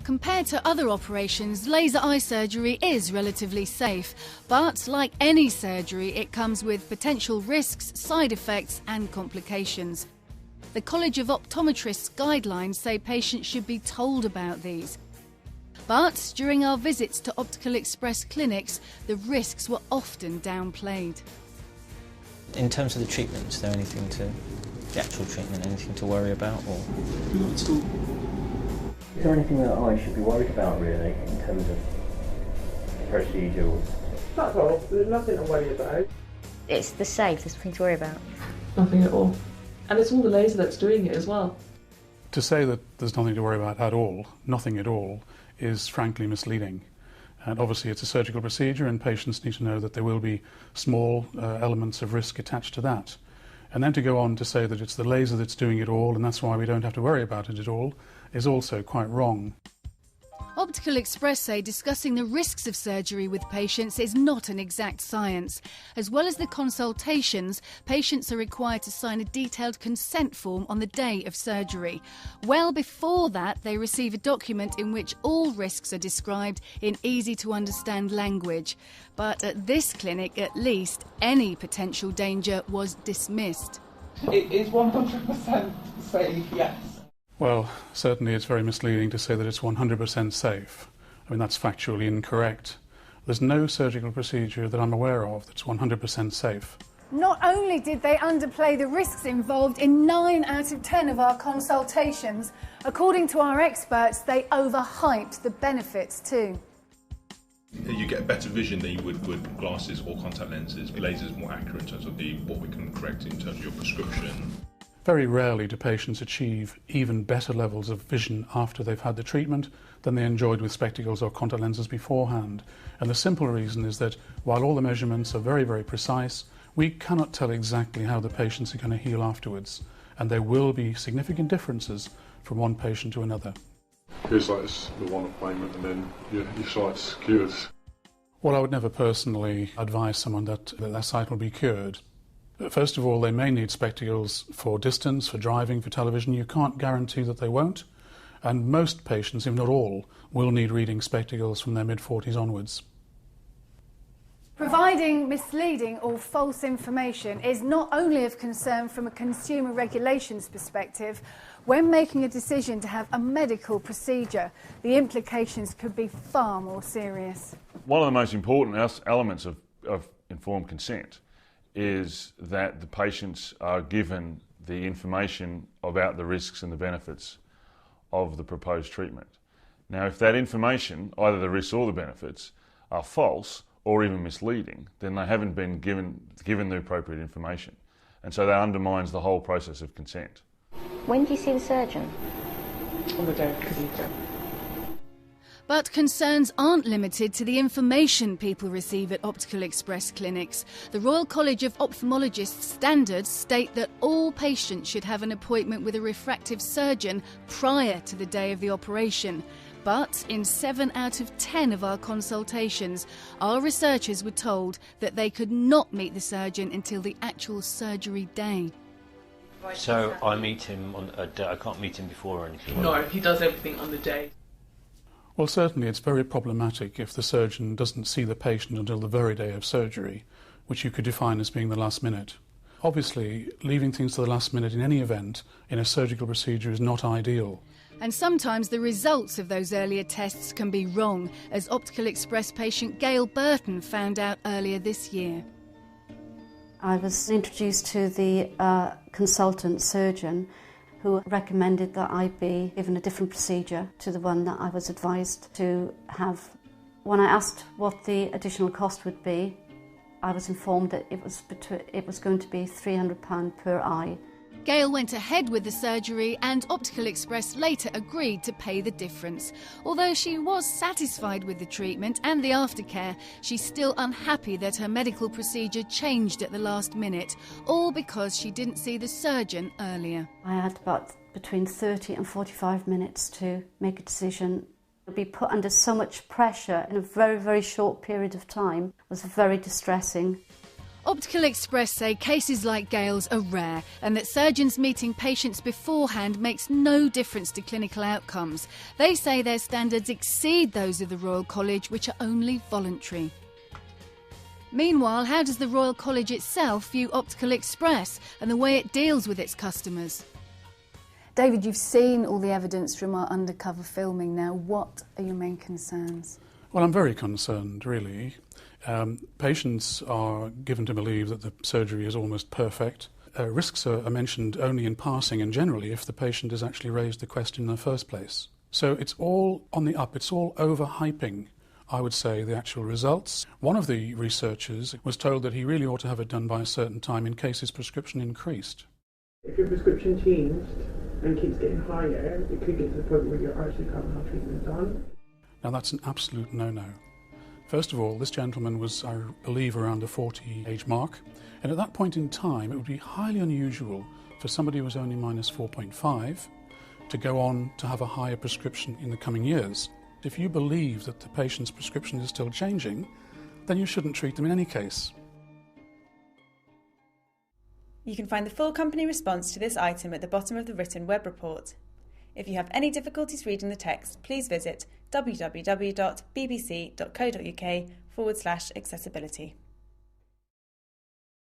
Compared to other operations, laser eye surgery is relatively safe, but like any surgery, it comes with potential risks, side effects and complications. The College of Optometrists guidelines say patients should be told about these. But during our visits to Optical Express clinics, the risks were often downplayed. In terms of the treatment, is there anything the actual treatment, anything to worry about? Or? Not at all. Is there anything that I should be worried about, really, in terms of procedures? That's all. There's nothing to worry about. It's the safe, there's nothing to worry about. Nothing at all. And it's all the laser that's doing it as well. To say that there's nothing to worry about at all, nothing at all, is frankly misleading. And obviously it's a surgical procedure and patients need to know that there will be small elements of risk attached to that. And then to go on to say that it's the laser that's doing it all and that's why we don't have to worry about it at all is also quite wrong. Optical Express say discussing the risks of surgery with patients is not an exact science. As well as the consultations, patients are required to sign a detailed consent form on the day of surgery. Well before that, they receive a document in which all risks are described in easy-to-understand language. But at this clinic, at least, any potential danger was dismissed. It is 100% safe, yes. Well, certainly it's very misleading to say that it's 100% safe. I mean, that's factually incorrect. There's no surgical procedure that I'm aware of that's 100% safe. Not only did they underplay the risks involved in 9 out of 10 of our consultations, according to our experts, they overhyped the benefits too. You get better vision than you would with glasses or contact lenses. Laser is more accurate in terms of what we can correct in terms of your prescription. Very rarely do patients achieve even better levels of vision after they've had the treatment than they enjoyed with spectacles or contact lenses beforehand. And the simple reason is that while all the measurements are very, very precise, we cannot tell exactly how the patients are going to heal afterwards. And there will be significant differences from one patient to another. It's like it's the one appointment and then your sight's cured. Well, I would never personally advise someone that their sight will be cured. First of all, they may need spectacles for distance, for driving, for television. You can't guarantee that they won't. And most patients, if not all, will need reading spectacles from their mid-40s onwards. Providing misleading or false information is not only of concern from a consumer regulations perspective. When making a decision to have a medical procedure, the implications could be far more serious. One of the most important elements of informed consent is that the patients are given the information about the risks and the benefits of the proposed treatment. Now, if that information, either the risks or the benefits, are false or even misleading, then they haven't been given the appropriate information. And so that undermines the whole process of consent. When do you see the surgeon? On the day of procedure. But concerns aren't limited to the information people receive at Optical Express clinics. The Royal College of Ophthalmologists standards state that all patients should have an appointment with a refractive surgeon prior to the day of the operation. But in 7 out of 10 of our consultations, our researchers were told that they could not meet the surgeon until the actual surgery day. So I meet him on a day, I can't meet him before or anything? No, he does everything on the day. Well, certainly it's very problematic if the surgeon doesn't see the patient until the very day of surgery, which you could define as being the last minute. Obviously, leaving things to the last minute in any event in a surgical procedure is not ideal. And sometimes the results of those earlier tests can be wrong, as Optical Express patient Gail Burton found out earlier this year. I was introduced to the consultant surgeon who recommended that I be given a different procedure to the one that I was advised to have. When I asked what the additional cost would be, I was informed that it was going to be £300 per eye. Gail went ahead with the surgery and Optical Express later agreed to pay the difference. Although she was satisfied with the treatment and the aftercare, she's still unhappy that her medical procedure changed at the last minute, all because she didn't see the surgeon earlier. I had about between 30 and 45 minutes to make a decision. To be put under so much pressure in a very, very short period of time was very distressing. Optical Express say cases like Gail's are rare and that surgeons meeting patients beforehand makes no difference to clinical outcomes. They say their standards exceed those of the Royal College, which are only voluntary. Meanwhile, how does the Royal College itself view Optical Express and the way it deals with its customers? David, you've seen all the evidence from our undercover filming now. What are your main concerns? Well, I'm very concerned, really. Patients are given to believe that the surgery is almost perfect. Risks are mentioned only in passing and generally if the patient has actually raised the question in the first place. So it's all on the up, it's all overhyping, I would say, the actual results. One of the researchers was told that he really ought to have it done by a certain time in case his prescription increased. If your prescription changed and keeps getting higher, it could get to the point where you're actually going to have treatment done. Now that's an absolute no-no. First of all, this gentleman was, I believe, around the 40 age mark, and at that point in time it would be highly unusual for somebody who was only minus 4.5 to go on to have a higher prescription in the coming years. If you believe that the patient's prescription is still changing, then you shouldn't treat them in any case. You can find the full company response to this item at the bottom of the written web report. If you have any difficulties reading the text, please visit www.bbc.co.uk/accessibility.